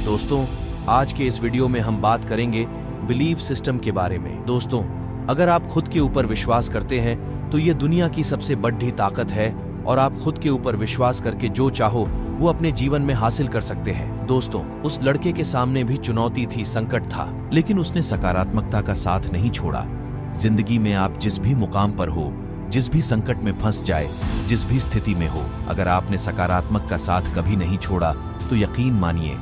दोस्तों, आज के इस वीडियो में हम बात करेंगे बिलीफ सिस्टम के बारे में। दोस्तों, अगर आप खुद के ऊपर विश्वास करते हैं तो ये दुनिया की सबसे बड़ी ताकत है और आप खुद के ऊपर विश्वास करके जो चाहो वो अपने जीवन में हासिल कर सकते हैं। दोस्तों, उस लड़के के सामने भी चुनौती थी, संकट था, लेकिन उसने सकारात्मकता का साथ नहीं छोड़ा। जिंदगी में आप जिस भी मुकाम पर हो, जिस भी संकट में फंस जाए, जिस भी स्थिति में हो, अगर आपने सकारात्मक का साथ कभी नहीं छोड़ा तो यकीन मानिए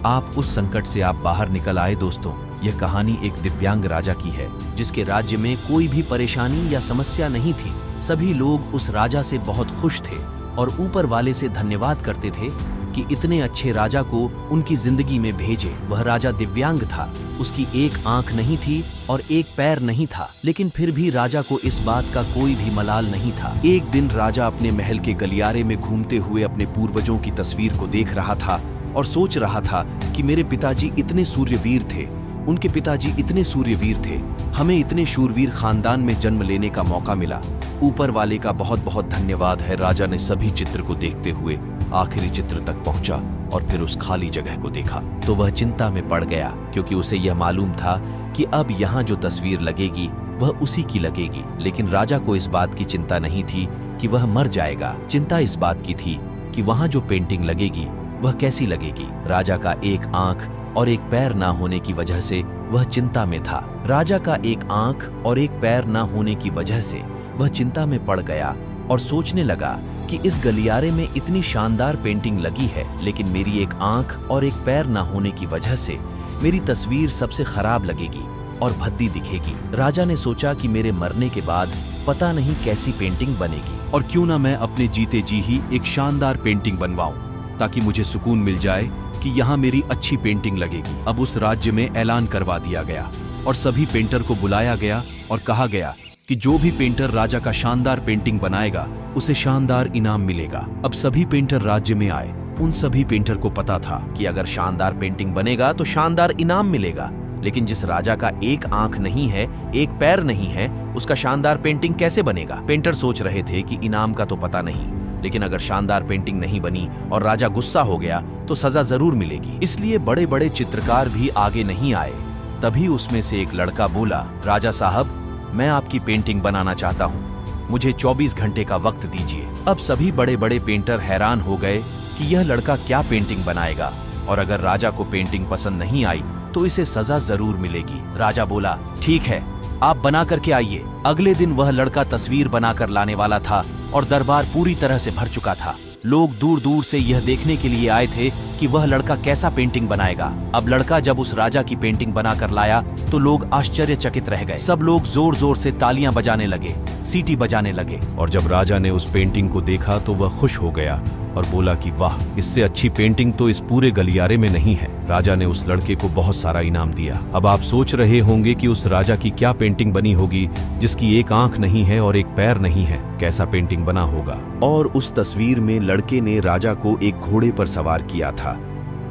आप उस संकट से आप बाहर निकल आए। दोस्तों, यह कहानी एक दिव्यांग राजा की है जिसके राज्य में कोई भी परेशानी या समस्या नहीं थी। सभी लोग उस राजा से बहुत खुश थे और ऊपर वाले से धन्यवाद करते थे कि इतने अच्छे राजा को उनकी जिंदगी में भेजे। वह राजा दिव्यांग था, उसकी एक आंख नहीं थी और एक पैर नहीं था, लेकिन फिर भी राजा को इस बात का कोई भी मलाल नहीं था। एक दिन राजा अपने महल के गलियारे में घूमते हुए अपने पूर्वजों की तस्वीर को देख रहा था और सोच रहा था कि मेरे पिताजी इतने सूर्यवीर थे, उनके पिताजी इतने सूर्यवीर थे, हमें इतने शूरवीर खानदान में जन्म लेने का मौका मिला। ऊपर वाले का बहुत बहुत धन्यवाद है। राजा ने सभी चित्र को देखते हुए आखिरी चित्र तक पहुंचा और फिर उस खाली जगह को देखा तो वह चिंता में पड़ गया, क्योंकि उसे यह मालूम था कि अब यहाँ जो तस्वीर लगेगी वह उसी की लगेगी। लेकिन राजा को इस बात की चिंता नहीं थी कि वह मर जाएगा। चिंता इस बात की थी कि वहाँ जो पेंटिंग लगेगी वह कैसी लगेगी। राजा का एक आंख और एक पैर ना होने की वजह से वह चिंता में था। राजा का एक आंख और एक पैर ना होने की वजह से वह चिंता में पड़ गया और सोचने लगा कि इस गलियारे में इतनी शानदार पेंटिंग लगी है, लेकिन मेरी एक आंख और एक पैर ना होने की वजह से मेरी तस्वीर सबसे खराब लगेगी और भद्दी दिखेगी। राजा ने सोचा कि मेरे मरने के बाद पता नहीं कैसी पेंटिंग बनेगी, और क्यों ना मैं अपने जीते जी ही एक शानदार पेंटिंग बनवाऊं ताकि मुझे सुकून मिल जाए कि यहाँ मेरी अच्छी पेंटिंग लगेगी। अब उस राज्य में ऐलान करवा दिया गया और सभी पेंटर को बुलाया गया और कहा गया कि जो भी पेंटर राजा का शानदार पेंटिंग बनाएगा उसे शानदार इनाम मिलेगा। अब सभी पेंटर राज्य में आए। उन सभी पेंटर को पता था कि अगर शानदार पेंटिंग बनेगा तो शानदार इनाम मिलेगा, लेकिन जिस राजा का एक आंख नहीं है, एक पैर नहीं है, उसका शानदार पेंटिंग कैसे बनेगा। पेंटर सोच रहे थे कि इनाम का तो पता नहीं, लेकिन अगर शानदार पेंटिंग नहीं बनी और राजा गुस्सा हो गया तो सजा जरूर मिलेगी। इसलिए बड़े बड़े चित्रकार भी आगे नहीं आए। तभी उसमें से एक लड़का बोला, राजा साहब, मैं आपकी पेंटिंग बनाना चाहता हूँ, मुझे 24 घंटे का वक्त दीजिए। अब सभी बड़े बड़े पेंटर हैरान हो गए कि यह लड़का क्या पेंटिंग बनाएगा, और अगर राजा को पेंटिंग पसंद नहीं आई तो इसे सजा जरूर मिलेगी। राजा बोला, ठीक है, आप बना करके आइए। अगले दिन वह लड़का तस्वीर बनाकर लाने वाला था और दरबार पूरी तरह से भर चुका था। लोग दूर दूर से यह देखने के लिए आए थे कि वह लड़का कैसा पेंटिंग बनाएगा। अब लड़का जब उस राजा की पेंटिंग बनाकर लाया तो लोग आश्चर्यचकित रह गए। सब लोग जोर जोर से तालियां बजाने लगे, सीटी बजाने लगे, और जब राजा ने उस पेंटिंग को देखा तो वह खुश हो गया और बोला कि वाह, इससे अच्छी पेंटिंग तो इस पूरे गलियारे में नहीं है। राजा ने उस लड़के को बहुत सारा इनाम दिया। अब आप सोच रहे होंगे कि उस राजा की क्या पेंटिंग बनी होगी जिसकी एक आंख नहीं है और एक पैर नहीं है। कैसा पेंटिंग बना होगा। और उस तस्वीर में लड़के ने राजा को एक घोड़े पर सवार किया था।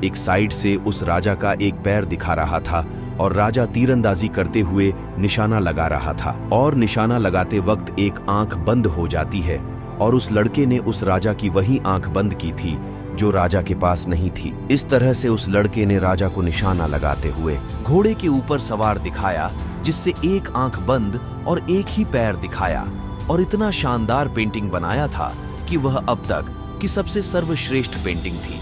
एक साइड से उस राजा का एक पैर दिखा रहा था और राजा तीरंदाजी करते हुए निशाना लगा रहा था, और निशाना लगाते वक्त एक आंख बंद हो जाती है, और उस लड़के ने उस राजा की वही आंख बंद की थी जो राजा के पास नहीं थी। इस तरह से उस लड़के ने राजा को निशाना लगाते हुए घोड़े के ऊपर सवार दिखाया, जिससे एक आंख बंद और एक ही पैर दिखाया, और इतना शानदार पेंटिंग बनाया था कि वह अब तक की सबसे सर्वश्रेष्ठ पेंटिंग थी।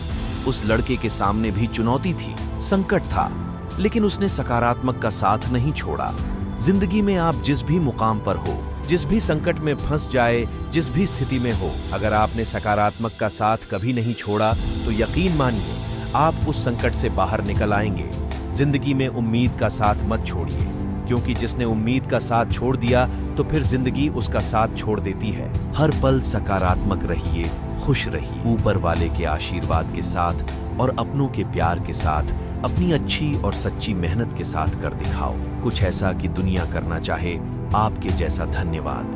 उस लड़के के सामने भी चुनौती थी, संकट था, लेकिन उसने सकारात्मक का साथ नहीं छोड़ा। जिंदगी में आप जिस भी मुकाम पर हो, जिस भी संकट में फंस जाए, जिस भी स्थिति में हो, अगर आपने सकारात्मक का साथ कभी नहीं छोड़ा तो यकीन मानिए आप उस संकट से बाहर निकल आएंगे। जिंदगी में उम्मीद का साथ मत छोड़िए, क्योंकि जिसने उम्मीद का साथ छोड़ दिया तो फिर जिंदगी उसका साथ छोड़ देती है। हर पल सकारात्मक रहिए, खुश रहिए, ऊपर वाले के आशीर्वाद के साथ और अपनों के प्यार के साथ अपनी अच्छी और सच्ची मेहनत के साथ कर दिखाओ कुछ ऐसा कि दुनिया करना चाहे आपके जैसा। धन्यवाद।